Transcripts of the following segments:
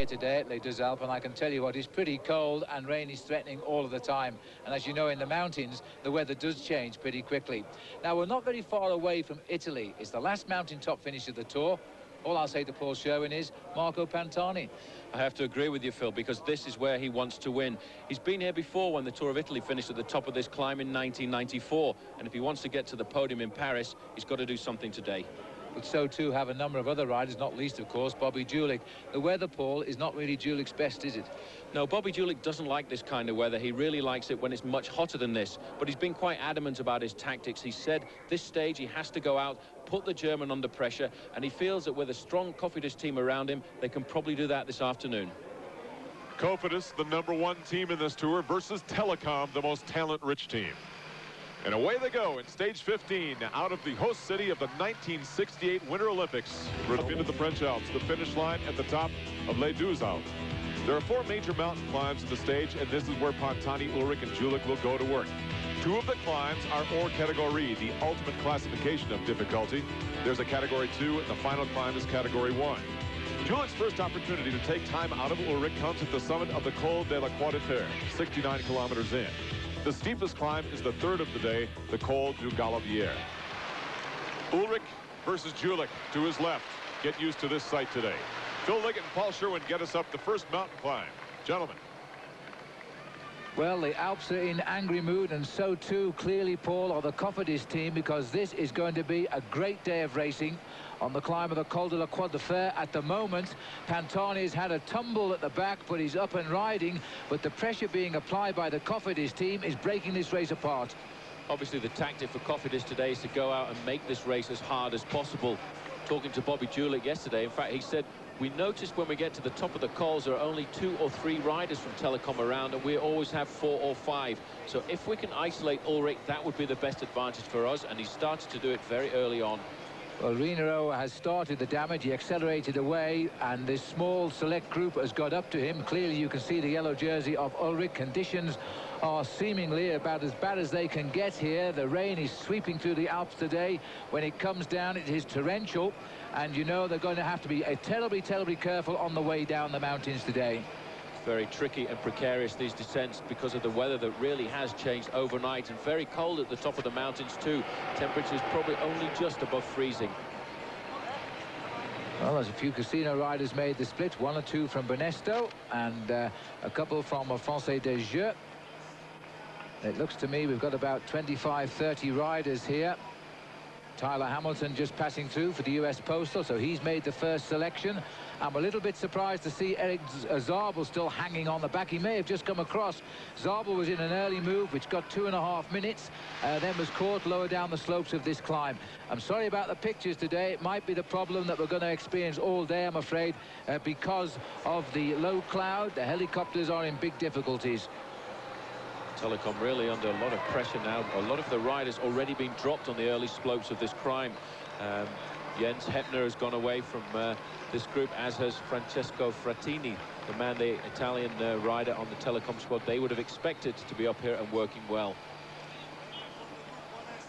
today at Les Deux Alpes, and I can tell you what, it's pretty cold and rain is threatening all of the time. And as you know, in the mountains, the weather does change pretty quickly. Now, we're not very far away from Italy. It's the last mountaintop finish of the Tour. All I'll say to Paul Sherwin is Marco Pantani. I have to agree with you, Phil, because this is where he wants to win. He's been here before when the Tour of Italy finished at the top of this climb in 1994. And if he wants to get to the podium in Paris, he's got to do something today. But so too have a number of other riders, not least, of course, Bobby Julich. The weather, Paul, is not really Julich's best, is it? No, Bobby Julich doesn't like this kind of weather. He really likes it when it's much hotter than this. But he's been quite adamant about his tactics. He said this stage he has to go out, put the German under pressure, and he feels that with a strong Cofidis team around him, they can probably do that this afternoon. Cofidis, the #1 team in this Tour, versus Telecom, the most talent-rich team. And away they go in stage 15 out of the host city of the 1968 Winter Olympics. We're up into the French Alps, the finish line at the top of Les Deux Alpes. There are 4 major mountain climbs in the stage, and this is where Pantani, Ullrich, and Julich will go to work. 2 of the climbs are hors categorie, the ultimate classification of difficulty. There's a category 2, and the final climb is category 1. Julich's first opportunity to take time out of Ullrich comes at the summit of the Col de la Croix de Fer, 69 kilometers in. The steepest climb is the 3rd of the day, the Col du Galibier. Ullrich versus Julich to his left. Get used to this sight today. Phil Liggett and Paul Sherwin get us up the first mountain climb. Gentlemen. Well, the Alps are in angry mood, and so too, clearly, Paul, are the Cofidis team, because this is going to be a great day of racing on the climb of the Col de la Croix de Fer. At the moment, Pantani has had a tumble at the back, but he's up and riding. But the pressure being applied by the Cofidis team is breaking this race apart. Obviously, the tactic for Cofidis today is to go out and make this race as hard as possible. Talking to Bobby Julich yesterday, in fact, he said, we noticed when we get to the top of the cols, there are only 2 or 3 riders from Telecom around, and we always have 4 or 5. So if we can isolate Ullrich, that would be the best advantage for us, and he started to do it very early on. Well, Renero has started the damage. He accelerated away, and this small select group has got up to him. Clearly, you can see the yellow jersey of Ullrich. Conditions are seemingly about as bad as they can get here. The rain is sweeping through the Alps today. When it comes down, it is torrential, and you know they're going to have to be terribly, terribly careful on the way down the mountains today. Very tricky and precarious, these descents, because of the weather that really has changed overnight, and very cold at the top of the mountains too. Temperatures probably only just above freezing. Well, there's a few Casino riders made the split, 1 or 2 from Banesto, and a couple from Française des Jeux. It looks to me we've got about 25-30 riders here. Tyler Hamilton just passing through for the US Postal, so he's made the first selection. I'm a little bit surprised to see Erik Zabel still hanging on the back. He may have just come across. Zabel was in an early move, which got 2.5 minutes, then was caught lower down the slopes of this climb. I'm sorry about the pictures today. It might be the problem that we're going to experience all day, I'm afraid, because of the low cloud. The helicopters are in big difficulties. Telecom really under a lot of pressure now. A lot of the riders already been dropped on the early slopes of this climb. Jens Heppner has gone away from this group, as has Francesco Frattini, the Italian rider on the Telecom squad. They would have expected to be up here and working well.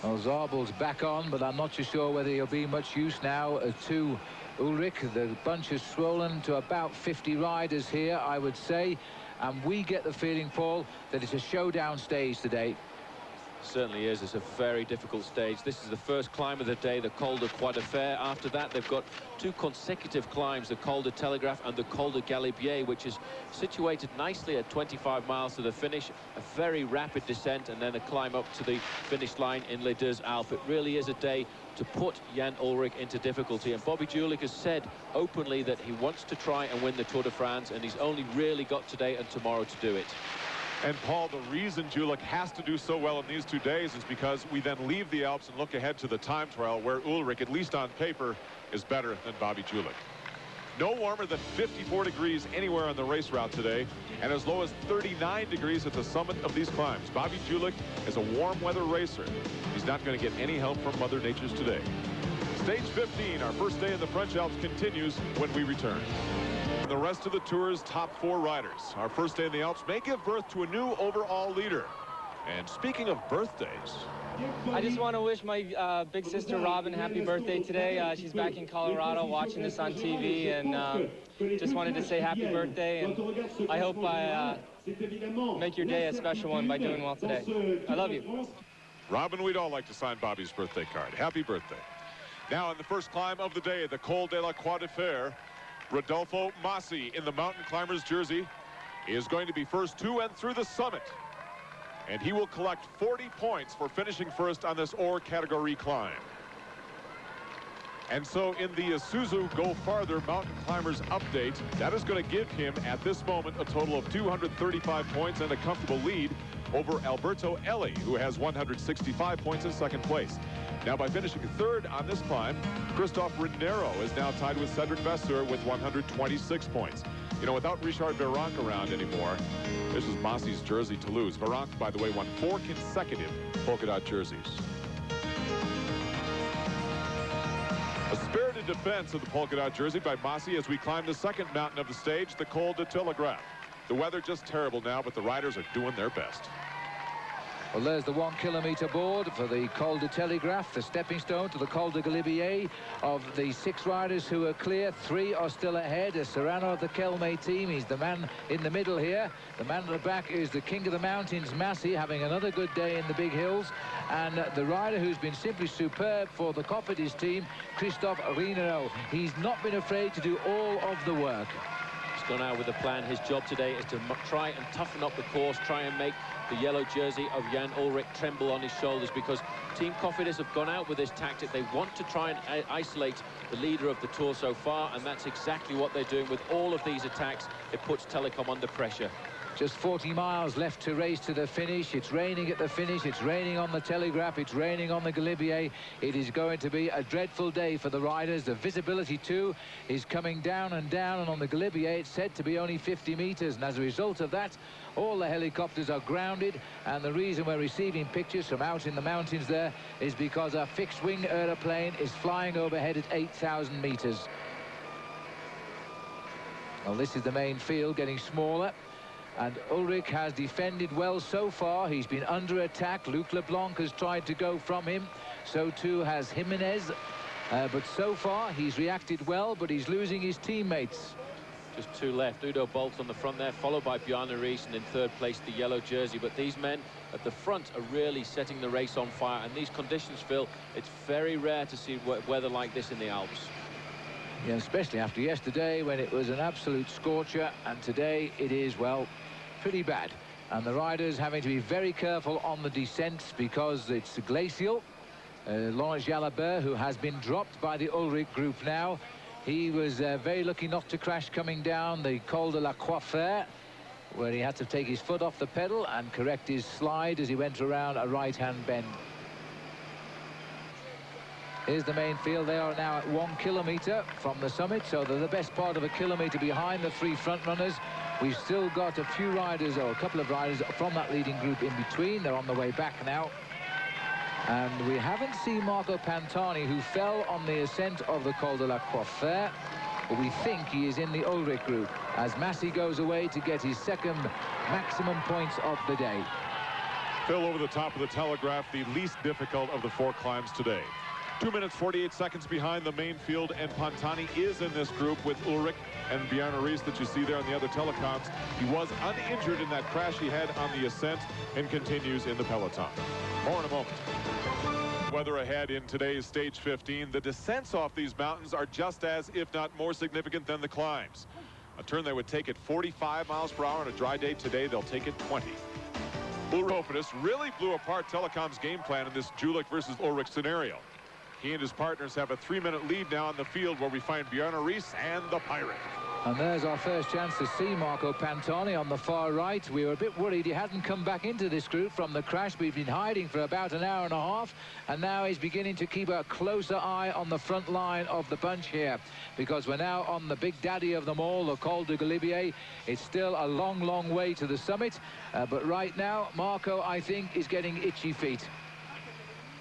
Well, Zabel's back on, but I'm not too sure whether he'll be much use now to Ullrich. The bunch is swollen to about 50 riders here, I would say. And we get the feeling, Paul, that it's a showdown stage today. Certainly is. It's a very difficult stage. This is the first climb of the day, the Col de Croix de Fer. After that, they've got 2 consecutive climbs, the Col de Telegraph and the Col de Galibier, which is situated nicely at 25 miles to the finish. A very rapid descent, and then a climb up to the finish line in Les Deux Alpes. It really is a day to put Jan Ullrich into difficulty. And Bobby Julich has said openly that he wants to try and win the Tour de France, and he's only really got today and tomorrow to do it. And Paul, the reason Julich has to do so well in these 2 days is because we then leave the Alps and look ahead to the time trial, where Ullrich, at least on paper, is better than Bobby Julich. No warmer than 54 degrees anywhere on the race route today, and as low as 39 degrees at the summit of these climbs. Bobby Julich is a warm weather racer. He's not going to get any help from Mother Nature's today. Stage 15, our first day in the French Alps, continues when we return. The rest of the Tour's top 4 riders. Our first day in the Alps may give birth to a new overall leader. And speaking of birthdays, I just want to wish my big sister Robin happy birthday today. She's back in Colorado watching this on TV, and just wanted to say happy birthday, and I hope I make your day a special one by doing well today. I love you. Robin, we'd all like to sign Bobby's birthday card. Happy birthday. Now in the first climb of the day, the Col de la Croix de Fer, Rodolfo Massi in the mountain climbers jersey is going to be first to and through the summit. And he will collect 40 points for finishing first on this Or category climb. And so in the Isuzu Go Farther Mountain Climbers update, that is going to give him at this moment a total of 235 points and a comfortable lead over Alberto Elli, who has 165 points in second place. Now by finishing third on this climb, Christophe Renero is now tied with Cedric Vasseur with 126 points. You know, without Richard Virenque around anymore, this is Massi's jersey to lose. Virenque, by the way, won 4 consecutive polka dot jerseys. A spirited defense of the polka dot jersey by Massi as we climb the second mountain of the stage, the Col de Telegraphe. The weather just terrible now, but the riders are doing their best. Well, there's the 1 kilometer board for the Col de Telegraphe, the stepping stone to the Col de Galibier. Of the 6 riders who are clear, 3 are still ahead. Serrano of the Kelme team, he's the man in the middle here. The man at the back is the king of the mountains, Massi, having another good day in the big hills. And the rider who's been simply superb for the Cofidis team, Christophe Renero. He's not been afraid to do all of the work. He's gone out with a plan. His job today is to try and toughen up the course, try and make the yellow jersey of Jan Ullrich tremble on his shoulders, because Team Cofidis have gone out with this tactic. They want to try and isolate the leader of the Tour so far, and that's exactly what they're doing with all of these attacks. It puts Telecom under pressure. Just 40 miles left to race to the finish. It's raining at the finish. It's raining on the Telegraph. It's raining on the Galibier. It is going to be a dreadful day for the riders. The visibility, too, is coming down and down. And on the Galibier, it's said to be only 50 meters. And as a result of that, all the helicopters are grounded. And the reason we're receiving pictures from out in the mountains there is because a fixed-wing aeroplane is flying overhead at 8,000 meters. Well, this is the main field getting smaller. And Ullrich has defended well so far. He's been under attack. Luc Leblanc has tried to go from him. So too has Jimenez. But so far, he's reacted well, but he's losing his teammates. Just 2 left. Udo Bolt on the front there, followed by Bjarne Riis, and in third place, the yellow jersey. But these men at the front are really setting the race on fire. And these conditions, Phil, it's very rare to see weather like this in the Alps. Yeah, especially after yesterday when it was an absolute scorcher. And today it is, well, pretty bad. And the riders having to be very careful on the descents because it's glacial. Laurent Jalabert, who has been dropped by the Ullrich group now. He was very lucky not to crash coming down the Col de la Croix de Fer, where he had to take his foot off the pedal and correct his slide as he went around a right-hand bend. Here's the main field. They are now at 1 kilometer from the summit, so they're the best part of a kilometer behind the 3 front runners. We've still got a few riders, or a couple of riders from that leading group in between. They're on the way back now. And we haven't seen Marco Pantani, who fell on the ascent of the Col de la Croix de Fer. But we think he is in the Ullrich group as Massi goes away to get his second maximum points of the day. Phil, over the top of the Telegraph, the least difficult of the 4 climbs today. 2 minutes 48 seconds behind the main field, and Pantani is in this group with Ullrich and Bjarne Riis that you see there on the other telecoms. He was uninjured in that crash he had on the ascent and continues in the peloton. More in a moment. Weather ahead in today's stage 15. The descents off these mountains are just as, if not more significant than the climbs. A turn they would take at 45 miles per hour on a dry day. Today they'll take it 20. Cofidis really blew apart Telecom's game plan in this Julich versus Ullrich scenario. He and his partners have a 3-minute lead now on the field, where we find Bjarne Riis and the Pirate. And there's our first chance to see Marco Pantani on the far right. We were a bit worried he hadn't come back into this group from the crash. We've been hiding for about an hour and a half, and now he's beginning to keep a closer eye on the front line of the bunch here, because we're now on the big daddy of them all, the Col de Galibier. It's still a long, long way to the summit, but right now, Marco, I think, is getting itchy feet.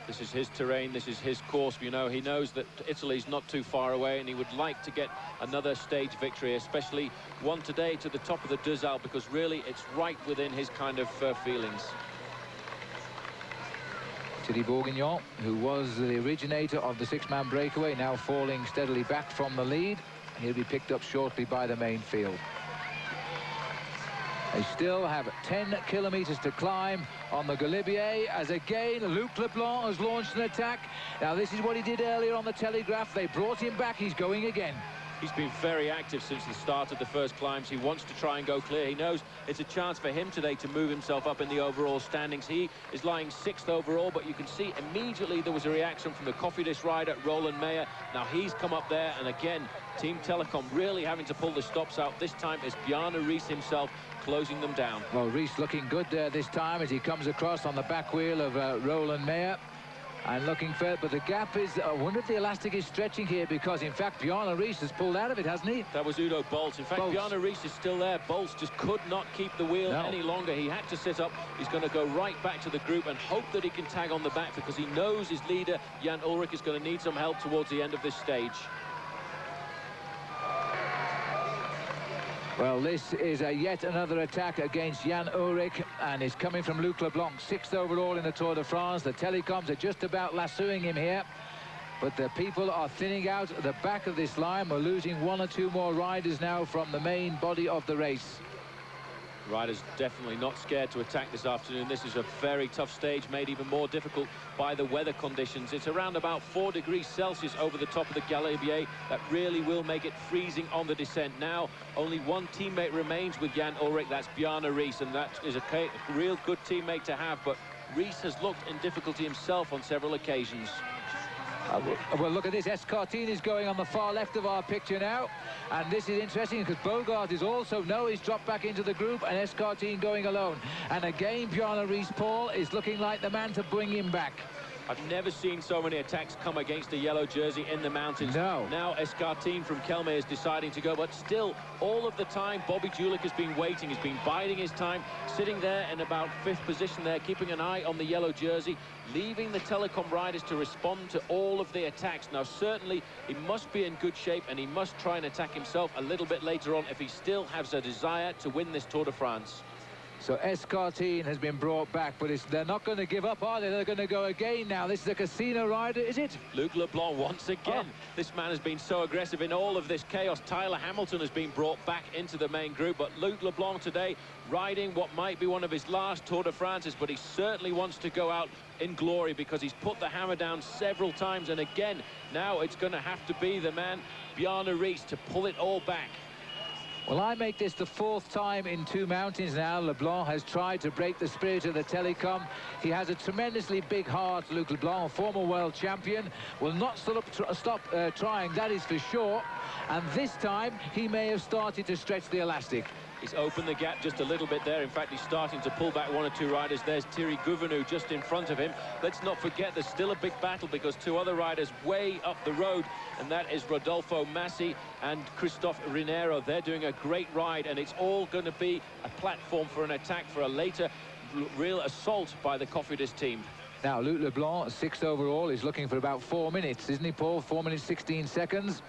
This is his terrain, this is his course. You know, he knows that Italy's not too far away, and he would like to get another stage victory, especially one today to the top of the Deux Alpes, because really it's right within his kind of feelings. Thierry Bourguignon, who was the originator of the six-man breakaway, now falling steadily back from the lead. He'll be picked up shortly by the main field. They still have 10 kilometers to climb on the Galibier, as again Luc Leblanc has launched an attack. Now this is what he did earlier on the Telegraph. They brought him back. He's going again. He's been very active since the start of the first climbs. He wants to try and go clear. He knows it's a chance for him today to move himself up in the overall standings. He is lying 6th overall, but you can see immediately there was a reaction from the Cofidis rider, Roland Meyer. Now he's come up there, and again, Team Telecom really having to pull the stops out. This time it's Bjarne Riis himself closing them down. Well, Riis looking good there this time as he comes across on the back wheel of Roland Meyer. And looking fair, but the gap is, I wonder if the elastic is stretching here, because in fact Bjarne Riis has pulled out of it, hasn't he? That was Udo Bolts. In fact, Bjarne Riis is still there. Bolts just could not keep the wheel any longer. He had to sit up. He's going to go right back to the group and hope that he can tag on the back, because he knows his leader, Jan Ullrich, is going to need some help towards the end of this stage. Well, this is yet another attack against Jan Ullrich, and is coming from Luc Leblanc, 6th overall in the Tour de France. The Telecoms are just about lassoing him here, but the people are thinning out at the back of this line. We're losing 1 or 2 more riders now from the main body of the race. Riders definitely not scared to attack this afternoon. This is a very tough stage, made even more difficult by the weather conditions. It's around about 4 degrees Celsius over the top of the Galibier. That really will make it freezing on the descent. Now, only one teammate remains with Jan Ullrich. That's Bjarne Riis, and that is a real good teammate to have. But Riis has looked in difficulty himself on several occasions. Well, look at this. Escartine is going on the far left of our picture now. And this is interesting because Bogart is also, he's dropped back into the group, and Escartine going alone. And again, Bjarne Riis, Paul, is looking like the man to bring him back. I've never seen so many attacks come against a yellow jersey in the mountains. No. Now Escartine from Kelme is deciding to go, but still, all of the time, Bobby Julich has been waiting. He's been biding his time, sitting there in about 5th position there, keeping an eye on the yellow jersey, leaving the Telecom riders to respond to all of the attacks. Now, certainly, he must be in good shape, and he must try and attack himself a little bit later on if he still has a desire to win this Tour de France. So Escartine has been brought back, but they're not going to give up, are they? They're going to go again now. This is a Casino rider, is it? Luc Leblanc once again. This man has been so aggressive in all of this chaos. Tyler Hamilton has been brought back into the main group, but Luc Leblanc today riding what might be one of his last Tour de France's, but he certainly wants to go out in glory, because he's put the hammer down several times, and again, now it's going to have to be the man, Bjarne Riis, to pull it all back. Well, I make this the 4th time in 2 mountains now. Leblanc has tried to break the spirit of the Telecom. He has a tremendously big heart, Luc Leblanc, former world champion. Will not stop trying, that is for sure. And this time, he may have started to stretch the elastic. He's opened the gap just a little bit there. In fact, he's starting to pull back 1 or 2 riders. There's Thierry Gouvenou just in front of him. Let's not forget there's still a big battle, because 2 other riders way up the road, and that is Rodolfo Massi and Christophe Rinero. They're doing a great ride, and it's all going to be a platform for an attack, for a later real assault by the Cofidis team. Now, Luc Leblanc, 6th overall, is looking for about 4 minutes, isn't he, Paul? 4 minutes, 16 seconds.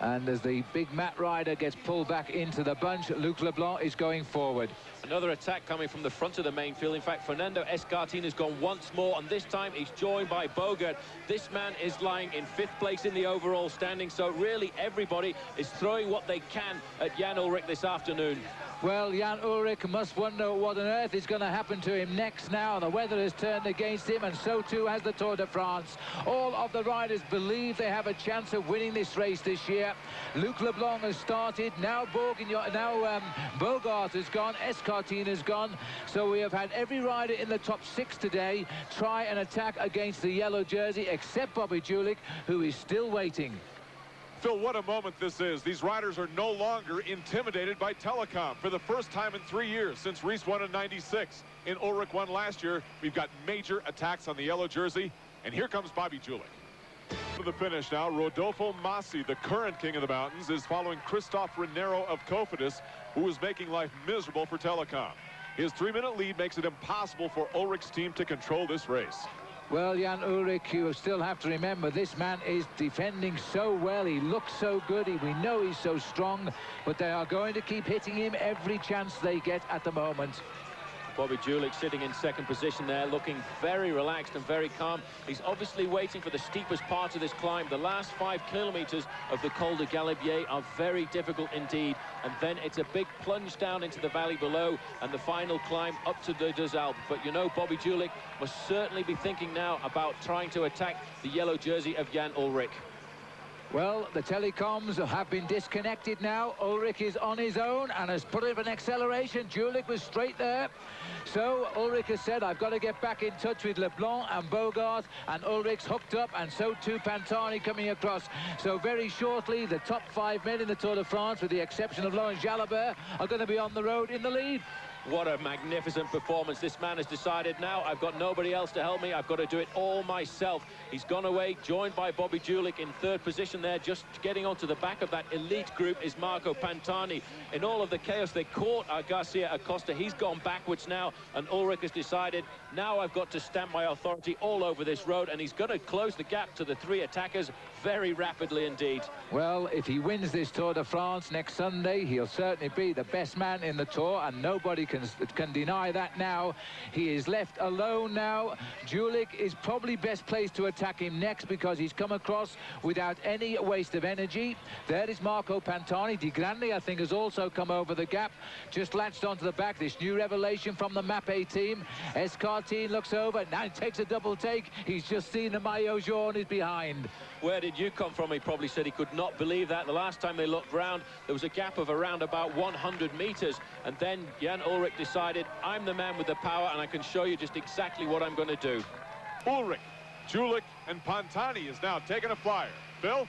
And as the big Matt rider gets pulled back into the bunch, Luc Leblanc is going forward. Another attack coming from the front of the main field. In fact, Fernando Escartine has gone once more, and this time he's joined by Bogart. This man is lying in 5th place in the overall standing, so really everybody is throwing what they can at Jan Ullrich this afternoon. Well, Jan Ullrich must wonder what on earth is going to happen to him next now. The weather has turned against him, and so too has the Tour de France. All of the riders believe they have a chance of winning this race this year. Luc Leblanc has started. Now Bogart has gone. Escartine has gone. So we have had every rider in the top 6 today try and attack against the yellow jersey, except Bobby Julich, who is still waiting. Phil, what a moment this is. These riders are no longer intimidated by Telecom. For the first time in 3 years, since Riis won in '96 and Ullrich won last year, we've got major attacks on the yellow jersey. And here comes Bobby Julich. To the finish now, Rodolfo Massi, the current king of the mountains, is following Christophe Rinero of Cofidis, who is making life miserable for Telecom. His 3-minute lead makes it impossible for Ullrich's team to control this race. Well, Jan Ullrich, you still have to remember, this man is defending so well. He looks so good. We know he's so strong, but they are going to keep hitting him every chance they get at the moment. Bobby Julich sitting in second position there, looking very relaxed and very calm. He's obviously waiting for the steepest part of this climb. The last 5 kilometers of the Col de Galibier are very difficult indeed. And then it's a big plunge down into the valley below and the final climb up to the Deux Alpes. But you know, Bobby Julich must certainly be thinking now about trying to attack the yellow jersey of Jan Ullrich. Well, the telecoms have been disconnected now. Ullrich is on his own and has put up an acceleration. Julich was straight there. So Ullrich has said, I've got to get back in touch with Leblanc and Bogart, and Ullrich's hooked up, and so too Pantani coming across. So very shortly, the top 5 men in the Tour de France, with the exception of Laurent Jalabert, are going to be on the road in the lead. What a magnificent performance. This man has decided now, I've got nobody else to help me. I've got to do it all myself. He's gone away, joined by Bobby Julich in third position there. Just getting onto the back of that elite group is Marco Pantani. In all of the chaos, they caught Garcia Acosta. He's gone backwards now, and Ullrich has decided, now I've got to stamp my authority all over this road, and he's going to close the gap to the 3 attackers very rapidly indeed. Well, if he wins this Tour de France next Sunday, he'll certainly be the best man in the Tour, and nobody can deny that now. He is left alone now. Julich is probably best placed to attack him next because he's come across without any waste of energy. There is Marco Pantani. Di Grande, I think, has also come over the gap, just latched onto the back. This new revelation from the Mappé team. Escartine looks over, now takes a double take. He's just seen the maillot jaune is behind. Where did you come from? He probably said he could not believe that. The last time they looked round, there was a gap of around about 100 meters, and then Jan Ullrich decided, I'm the man with the power, and I can show you just exactly what I'm going to do. Ullrich, Julich, and Pantani is now taking a flyer. Phil?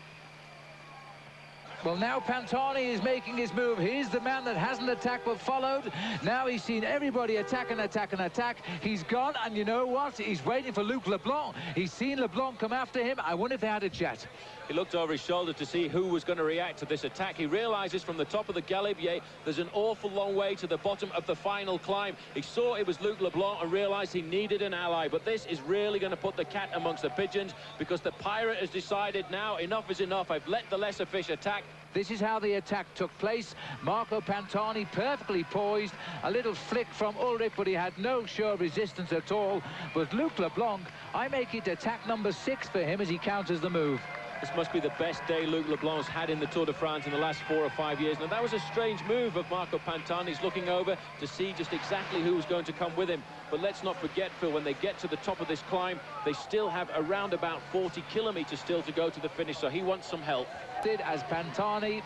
Well, now Pantani is making his move. He's the man that hasn't attacked but followed. Now he's seen everybody attack and attack and attack. He's gone, and you know what? He's waiting for Luc Leblanc. He's seen Leblanc come after him. I wonder if they had a chat. He looked over his shoulder to see who was going to react to this attack. He realizes from the top of the Galibier there's an awful long way to the bottom of the final climb. He saw it was Luc Leblanc and realized he needed an ally. But this is really going to put the cat amongst the pigeons, because the pirate has decided now enough is enough. I've let the lesser fish attack. This is how the attack took place. Marco Pantani perfectly poised. A little flick from Ullrich, but he had no sure resistance at all. But Luc Leblanc, I make it attack number 6 for him as he counters the move. This must be the best day Luc Leblanc's had in the Tour de France in the last 4 or 5 years. Now, that was a strange move of Marco Pantani's, looking over to see just exactly who was going to come with him. But let's not forget, Phil, when they get to the top of this climb, they still have around about 40 kilometers still to go to the finish, so he wants some help. As Pantani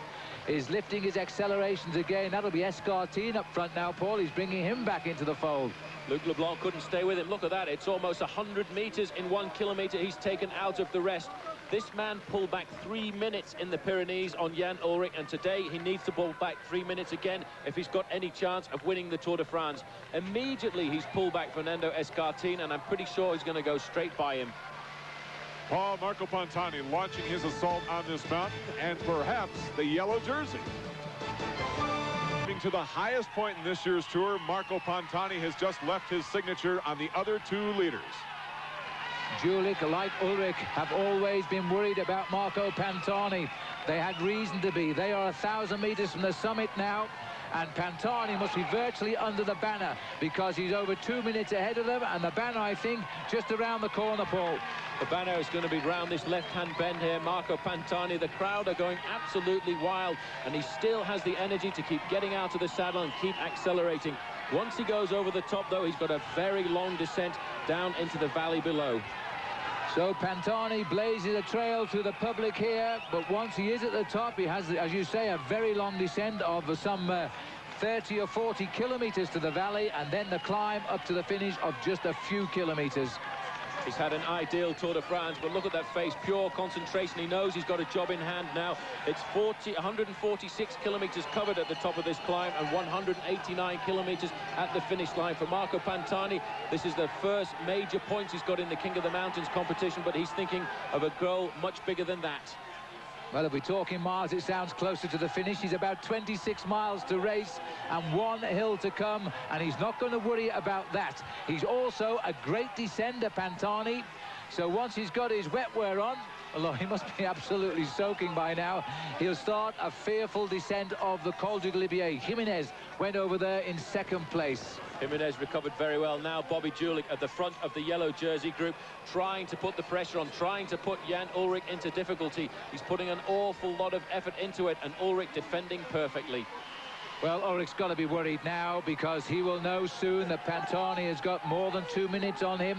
is lifting his accelerations again. That'll be Escartine up front now, Paul. He's bringing him back into the fold. Luc Leblanc couldn't stay with him. Look at that. It's almost 100 meters in 1 kilometer he's taken out of the rest. This man pulled back 3 minutes in the Pyrenees on Jan Ullrich, and today he needs to pull back 3 minutes again if he's got any chance of winning the Tour de France. Immediately he's pulled back Fernando Escartine, and I'm pretty sure he's going to go straight by him. Paul, Marco Pantani launching his assault on this mountain, and perhaps the yellow jersey. To the highest point in this year's Tour, Marco Pantani has just left his signature on the other 2 leaders. Julich, like Ullrich, have always been worried about Marco Pantani. They had reason to be. They are 1,000 meters from the summit now, and Pantani must be virtually under the banner because he's over 2 minutes ahead of them, and the banner, I think, just around the corner, Paul. The banner is going to be round this left-hand bend here. Marco Pantani, the crowd are going absolutely wild, and he still has the energy to keep getting out of the saddle and keep accelerating. Once he goes over the top, though, he's got a very long descent down into the valley below. So Pantani blazes a trail to the public here, but once he is at the top, he has, as you say, a very long descent of some 30 or 40 kilometers to the valley, and then the climb up to the finish of just a few kilometers. He's had an ideal Tour de France, but look at that face, pure concentration. He knows he's got a job in hand now. It's 146 kilometers covered at the top of this climb and 189 kilometers at the finish line. For Marco Pantani, this is the first major points he's got in the King of the Mountains competition, but he's thinking of a goal much bigger than that. Well, if we're talking miles, it sounds closer to the finish. He's about 26 miles to race and 1 hill to come, and he's not going to worry about that. He's also a great descender, Pantani. So once he's got his wet wear on, although he must be absolutely soaking by now. He'll start a fearful descent of the Col du Galibier. Jimenez went over there in second place. Jimenez recovered very well. Now Bobby Julich at the front of the yellow jersey group, trying to put the pressure on, trying to put Jan Ullrich into difficulty. He's putting an awful lot of effort into it, and Ullrich defending perfectly. Well, Ulrich's got to be worried now, because he will know soon that Pantani has got more than 2 minutes on him.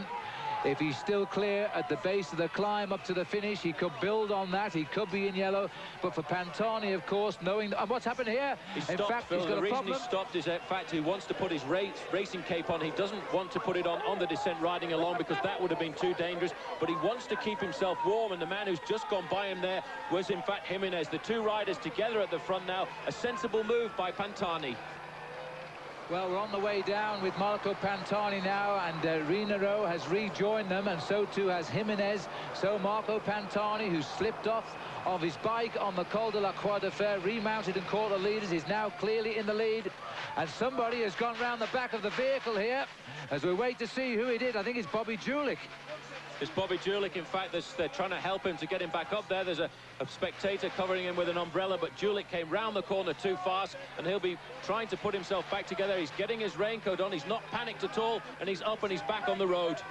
If he's still clear at the base of the climb up to the finish, he could build on that. He could be in yellow. But for Pantani, of course, knowing... And what's happened here? He stopped, Phil. The reason he stopped is, in fact, he wants to put his racing cape on. He doesn't want to put it on the descent riding along, because that would have been too dangerous. But he wants to keep himself warm, and the man who's just gone by him there was, in fact, Jimenez. The two riders together at the front now. A sensible move by Pantani. Well, we're on the way down with Marco Pantani now, and Renaro has rejoined them, and so too has Jimenez. So Marco Pantani, who slipped off of his bike on the Col de la Croix de Fer, remounted and caught the leaders, is now clearly in the lead. And somebody has gone round the back of the vehicle here, as we wait to see who it is. I think it's Bobby Julich. It's Bobby Julich. In fact, they're trying to help him to get him back up there. There's a spectator covering him with an umbrella, but Julich came round the corner too fast, and he'll be trying to put himself back together. He's getting his raincoat on. He's not panicked at all, and he's up and he's back on the road.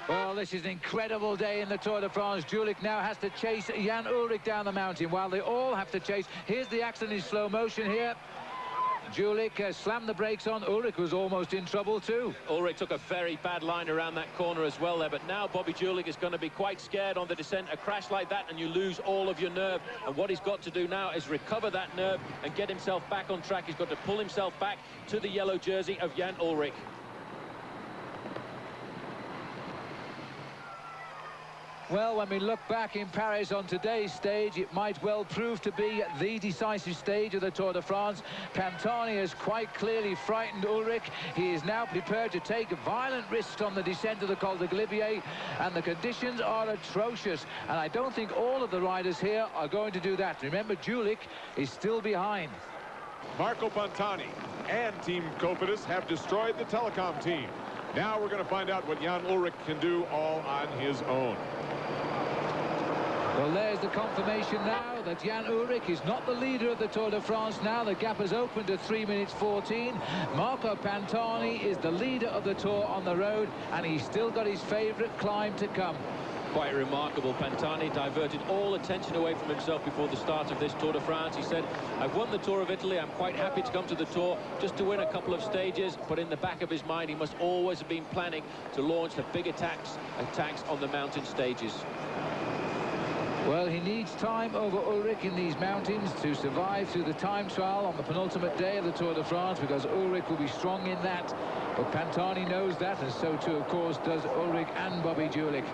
Well, this is an incredible day in the Tour de France. Julich now has to chase Jan Ullrich down the mountain, while they all have to chase. Here's the accident in slow motion here. Julich slammed the brakes on. Ullrich was almost in trouble too. Ullrich took a very bad line around that corner as well there, but now Bobby Julich is going to be quite scared on the descent. A crash like that and you lose all of your nerve, and what he's got to do now is recover that nerve and get himself back on track. He's got to pull himself back to the yellow jersey of Jan Ullrich. Well, when we look back in Paris on today's stage, it might well prove to be the decisive stage of the Tour de France. Pantani has quite clearly frightened Ullrich. He is now prepared to take violent risks on the descent of the Col de Galibier, and the conditions are atrocious. And I don't think all of the riders here are going to do that. Remember, Julich is still behind. Marco Pantani and Team Cofidis have destroyed the Telecom team. Now we're going to find out what Jan Ullrich can do all on his own. Well, there's the confirmation now that Jan Ullrich is not the leader of the Tour de France now. The gap has opened to 3 minutes 14. Marco Pantani is the leader of the Tour on the road, and he's still got his favourite climb to come. Quite remarkable. Pantani diverted all attention away from himself before the start of this Tour de France. He said, I've won the Tour of Italy. I'm quite happy to come to the Tour just to win a couple of stages. But in the back of his mind, he must always have been planning to launch the big attacks on the mountain stages. Well, he needs time over Ullrich in these mountains to survive through the time trial on the penultimate day of the Tour de France, because Ullrich will be strong in that. But Pantani knows that, and so too, of course, does Ullrich and Bobby Julich.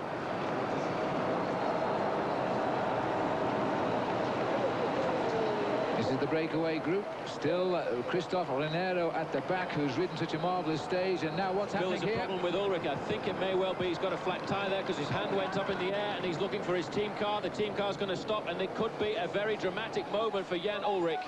This is the breakaway group. Still Christophe Renaro at the back, who's ridden such a marvellous stage. And now what's happening here? There's a problem with Ullrich. I think it may well be he's got a flat tyre there, because his hand went up in the air and he's looking for his team car. The team car's going to stop, and it could be a very dramatic moment for Jan Ullrich.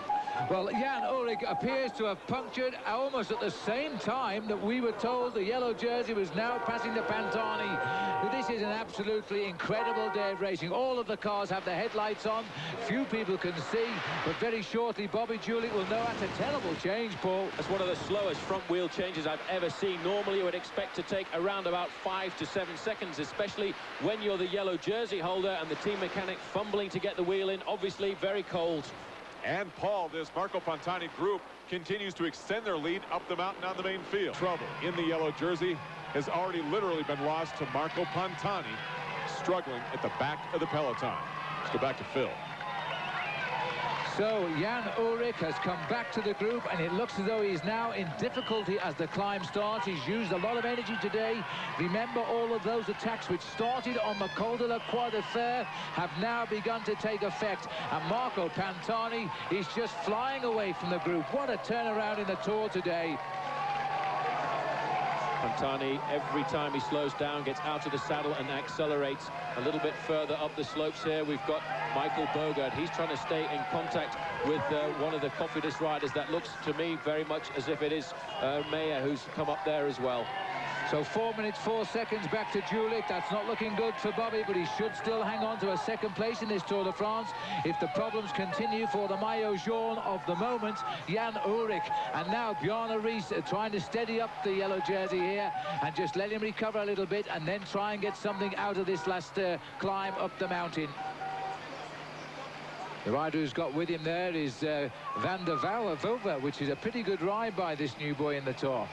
Well, Jan Ullrich appears to have punctured almost at the same time that we were told the yellow jersey was now passing the Pantani. This is an absolutely incredible day of racing. All of the cars have the headlights on. Few people can see, but very shortly Bobby Julich will know. That's a terrible change, Paul. That's one of the slowest front wheel changes I've ever seen. Normally you would expect to take around about 5 to 7 seconds, especially when you're the yellow jersey holder and the team mechanic fumbling to get the wheel in. Obviously very cold. And Paul, this Marco Pantani group continues to extend their lead up the mountain on the main field. Trouble in the yellow jersey has already literally been lost to Marco Pantani, struggling at the back of the peloton. Let's go back to Phil. So Jan Ullrich has come back to the group, and it looks as though he's now in difficulty as the climb starts. He's used a lot of energy today. Remember, all of those attacks which started on the Col de la Croix de Fer have now begun to take effect, and Marco Pantani is just flying away from the group. What a turnaround in the Tour today. Pantani, every time he slows down, gets out of the saddle and accelerates a little bit further up the slopes here. We've got Michael Bogert. He's trying to stay in contact with one of the Cofidis riders. That looks to me very much as if it is Meyer who's come up there as well. So 4 minutes 4 seconds back to Julich. That's not looking good for Bobby, but he should still hang on to a second place in this Tour de France if the problems continue for the maillot jaune of the moment, Jan Ullrich. And now Bjarne Riis trying to steady up the yellow jersey here and just let him recover a little bit and then try and get something out of this last climb up the mountain. The rider who's got with him there is Van der Velde, which is a pretty good ride by this new boy in the Tour.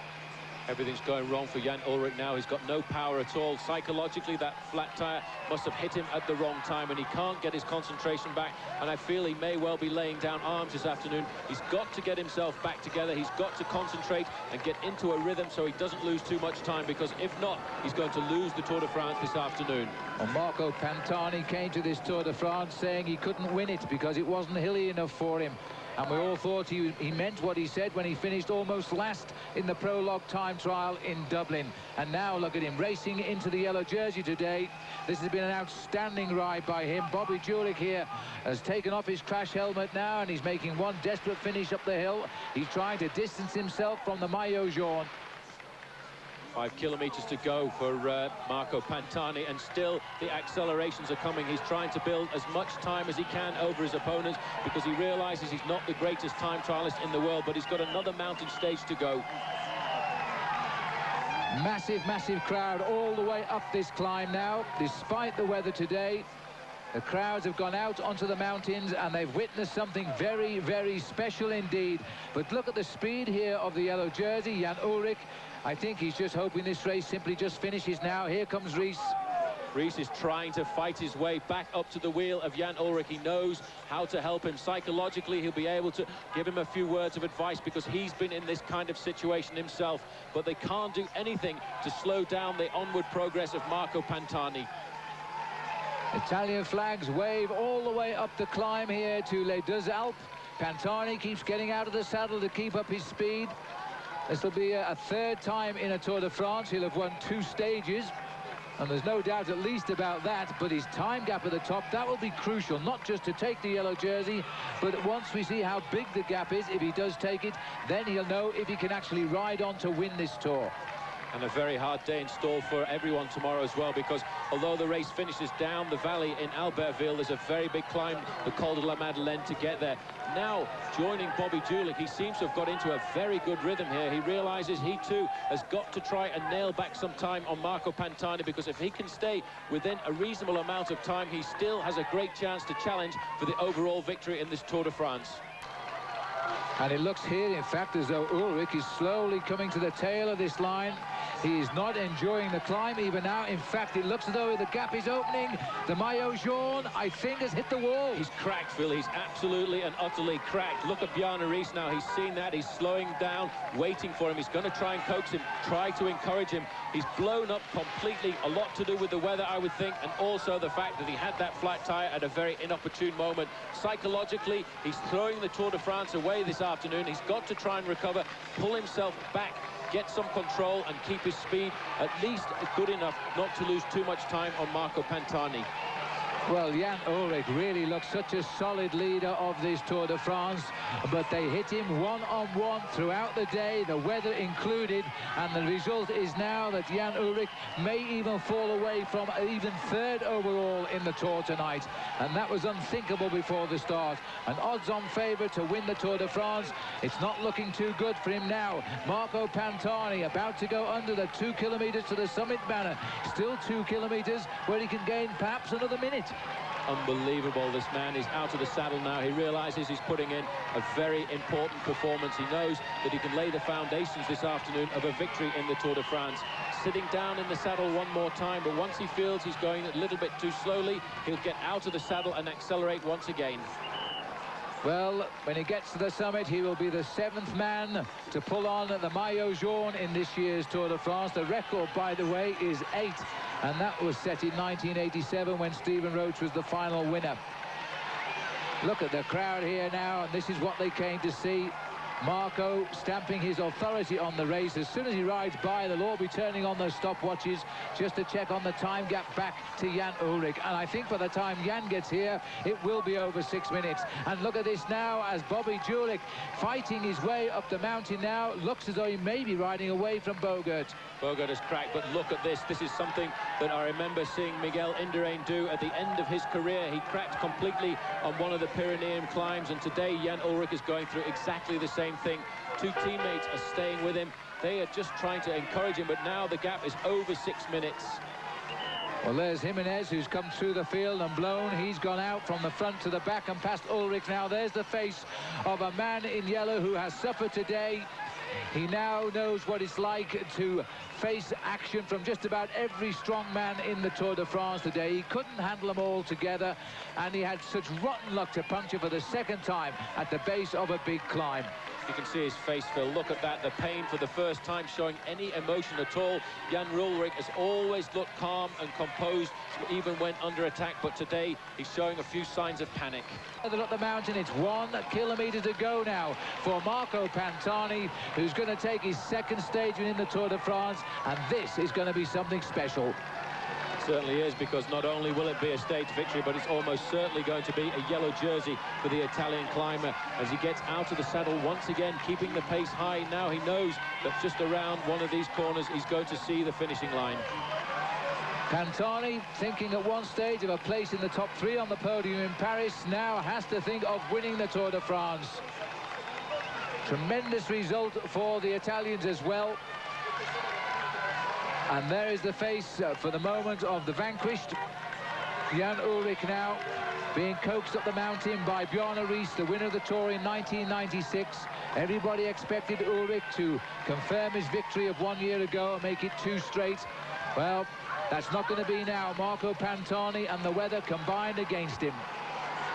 Everything's going wrong for Jan Ullrich now. He's got no power at all. Psychologically, that flat tyre must have hit him at the wrong time, and he can't get his concentration back. And I feel he may well be laying down arms this afternoon. He's got to get himself back together. He's got to concentrate and get into a rhythm so he doesn't lose too much time, because if not, he's going to lose the Tour de France this afternoon. Well, Marco Pantani came to this Tour de France saying he couldn't win it because it wasn't hilly enough for him. And we all thought he meant what he said when he finished almost last in the prologue time trial in Dublin. And now look at him racing into the yellow jersey today. This has been an outstanding ride by him. Bobby Julich here has taken off his crash helmet now, and he's making one desperate finish up the hill. He's trying to distance himself from the maillot jaune. 5 kilometers to go for Marco Pantani, and still the accelerations are coming. He's trying to build as much time as he can over his opponents because he realizes he's not the greatest time trialist in the world, but he's got another mountain stage to go. Massive, massive crowd all the way up this climb now, despite the weather today. The crowds have gone out onto the mountains and they've witnessed something very, very special indeed. But look at the speed here of the yellow jersey, Jan Ullrich. I think he's just hoping this race simply just finishes now. Here comes Riis. Riis is trying to fight his way back up to the wheel of Jan Ullrich. He knows how to help him psychologically. He'll be able to give him a few words of advice because he's been in this kind of situation himself. But they can't do anything to slow down the onward progress of Marco Pantani. Italian flags wave all the way up the climb here to Les Deux Alpes. Pantani keeps getting out of the saddle to keep up his speed. This will be a third time in a Tour de France. He'll have won 2 stages, and there's no doubt at least about that. But his time gap at the top, that will be crucial, not just to take the yellow jersey, but once we see how big the gap is, if he does take it, then he'll know if he can actually ride on to win this Tour. And a very hard day in store for everyone tomorrow as well, because although the race finishes down the valley in Albertville, there's a very big climb, the Col de la Madeleine, to get there. Now, joining Bobby Julich, he seems to have got into a very good rhythm here. He realizes he too has got to try and nail back some time on Marco Pantani, because if he can stay within a reasonable amount of time, he still has a great chance to challenge for the overall victory in this Tour de France. And it looks here, in fact, as though Ullrich is slowly coming to the tail of this line. He is not enjoying the climb even now. In fact, it looks as though the gap is opening. The maillot jaune, I think, has hit the wall. He's cracked, Phil. He's absolutely and utterly cracked. Look at Bjarne Riis now. He's seen that. He's slowing down, waiting for him. He's going to try and coax him, try to encourage him. He's blown up completely. A lot to do with the weather, I would think, and also the fact that he had that flat tire at a very inopportune moment. Psychologically, he's throwing the Tour de France away this afternoon. He's got to try and recover, pull himself back, get some control and keep his speed at least good enough not to lose too much time on Marco Pantani. Well, Jan Ullrich really looks such a solid leader of this Tour de France, but they hit him one-on-one throughout the day, the weather included, and the result is now that Jan Ullrich may even fall away from even 3rd overall in the Tour tonight, and that was unthinkable before the start. An odds-on favourite to win the Tour de France. It's not looking too good for him now. Marco Pantani about to go under the 2 kilometres to the summit banner. Still 2 kilometres where he can gain perhaps another minute. Unbelievable. This man is out of the saddle now. He realizes he's putting in a very important performance. He knows that he can lay the foundations this afternoon of a victory in the Tour de France. Sitting down in the saddle one more time, but once he feels he's going a little bit too slowly, he'll get out of the saddle and accelerate once again. Well, when he gets to the summit, he will be the 7th man to pull on the maillot jaune in this year's Tour de France. The record, by the way, is 8, and that was set in 1987 when Stephen Roche was the final winner. Look at the crowd here now, and this is what they came to see. Marco stamping his authority on the race. As soon as he rides by, they'll all be turning on their stopwatches just to check on the time gap back to Jan Ullrich. And I think by the time Jan gets here, it will be over 6 minutes. And look at this now as Bobby Julich fighting his way up the mountain now. Looks as though he may be riding away from Bogert. Bogert has cracked, but look at this. This is something that I remember seeing Miguel Indurain do at the end of his career. He cracked completely on one of the Pyrenean climbs, and today Jan Ullrich is going through exactly the same thing. Two teammates are staying with him. They are just trying to encourage him, but now the gap is over 6 minutes. Well, there's Jimenez, who's come through the field and blown. He's gone out from the front to the back and past Ullrich. Now there's the face of a man in yellow who has suffered today. He now knows what it's like to face action from just about every strong man in the Tour de France today. He couldn't handle them all together, and he had such rotten luck to puncture for the second time at the base of a big climb. You can see his face, Phil. Look at that, the pain for the first time, showing any emotion at all. Jan Ullrich has always looked calm and composed, even when under attack, but today he's showing a few signs of panic. Further up the mountain, it's 1 kilometre to go now for Marco Pantani, who's going to take his second stage win in the Tour de France, and this is going to be something special. Certainly is, because not only will it be a stage victory, but it's almost certainly going to be a yellow jersey for the Italian climber as he gets out of the saddle once again, keeping the pace high. Now he knows that just around one of these corners he's going to see the finishing line. Pantani, thinking at one stage of a place in the top 3 on the podium in Paris, now has to think of winning the Tour de France. Tremendous result for the Italians as well. And there is the face for the moment of the vanquished. Jan Ullrich now being coaxed up the mountain by Bjarne Riis, the winner of the Tour in 1996. Everybody expected Ullrich to confirm his victory of 1 year ago and make it 2 straight. Well, that's not going to be now. Marco Pantani and the weather combined against him.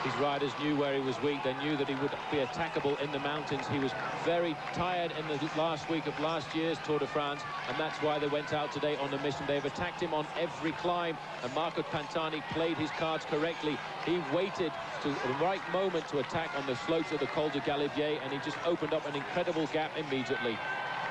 His riders knew where he was weak. They knew that he would be attackable in the mountains. He was very tired in the last week of last year's Tour de France, and that's why they went out today on a mission. They've attacked him on every climb, and Marco Pantani played his cards correctly. He waited to the right moment to attack on the slopes of the Col de Galibier, and he just opened up an incredible gap immediately.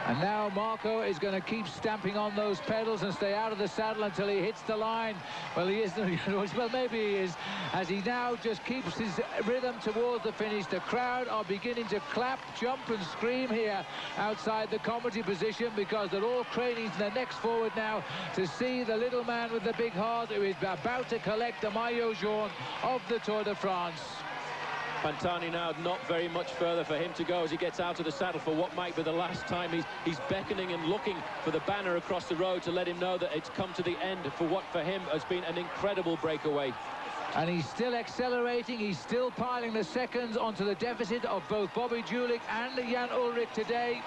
And now Marco is going to keep stamping on those pedals and stay out of the saddle until he hits the line. Well, he isn't. Well, maybe he is, as he now just keeps his rhythm towards the finish. The crowd are beginning to clap, jump and scream here outside the commentary position, because they're all craning their necks forward now to see the little man with the big heart who is about to collect the maillot jaune of the Tour de France. Pantani now not very much further for him to go as he gets out of the saddle for what might be the last time. He's beckoning and looking for the banner across the road to let him know that it's come to the end for what for him has been an incredible breakaway. And he's still accelerating, he's still piling the seconds onto the deficit of both Bobby Julich and Jan Ullrich today,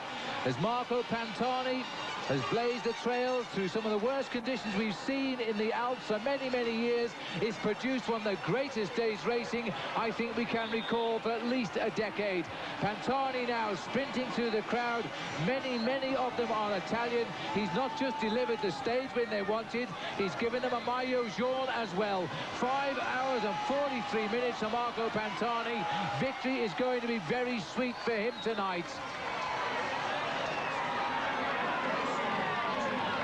as Marco Pantani has blazed the trail through some of the worst conditions we've seen in the Alps for many, many years. It's produced one of the greatest days racing I think we can recall for at least a decade. Pantani now sprinting through the crowd. Many, many of them are Italian. He's not just delivered the stage win they wanted, he's given them a maillot jaune as well. 5 hours and 43 minutes for Marco Pantani. Victory is going to be very sweet for him tonight.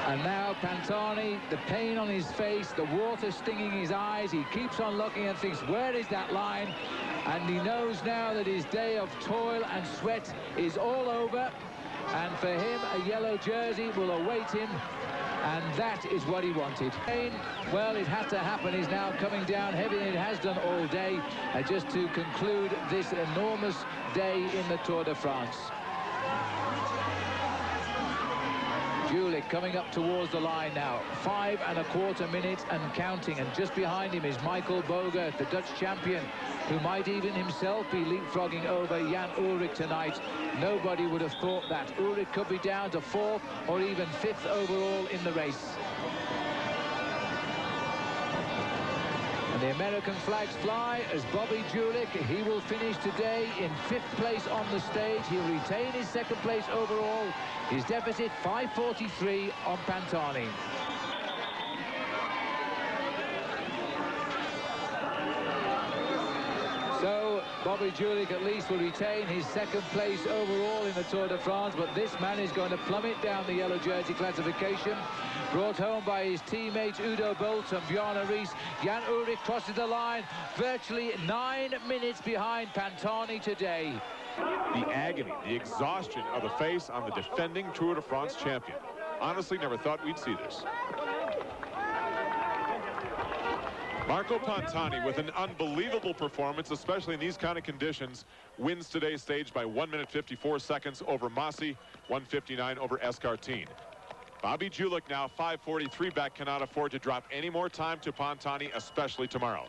And now Pantani, the pain on his face, the water stinging his eyes, he keeps on looking and thinks, where is that line? And he knows now that his day of toil and sweat is all over, and for him a yellow jersey will await him, and that is what he wanted. Well, it had to happen. He's now coming down heavy, and it has done all day, just to conclude this enormous day in the Tour de France. Julich coming up towards the line now. 5 1/4 minutes and counting, and just behind him is Michael Bogert, the Dutch champion, who might even himself be leapfrogging over Jan Ullrich tonight. Nobody would have thought that. Ullrich could be down to 4th or even 5th overall in the race. And the American flags fly as Bobby Julich, he will finish today in 5th place on the stage. He'll retain his 2nd place overall. His deficit 5:43 on Pantani. So Bobby Julich at least will retain his second place overall in the Tour de France, but this man is going to plummet down the yellow jersey classification. Brought home by his teammates Udo Bolt and Bjarne Riis. Jan Ullrich crosses the line, virtually 9 minutes behind Pantani today. The agony, the exhaustion of the face on the defending Tour de France champion. Honestly, never thought we'd see this. Marco Pantani, with an unbelievable performance, especially in these kind of conditions, wins today's stage by 1 minute 54 seconds over Massi, 1:59 over Escartin. Bobby Julich now 5:43 back, cannot afford to drop any more time to Pantani, especially tomorrow.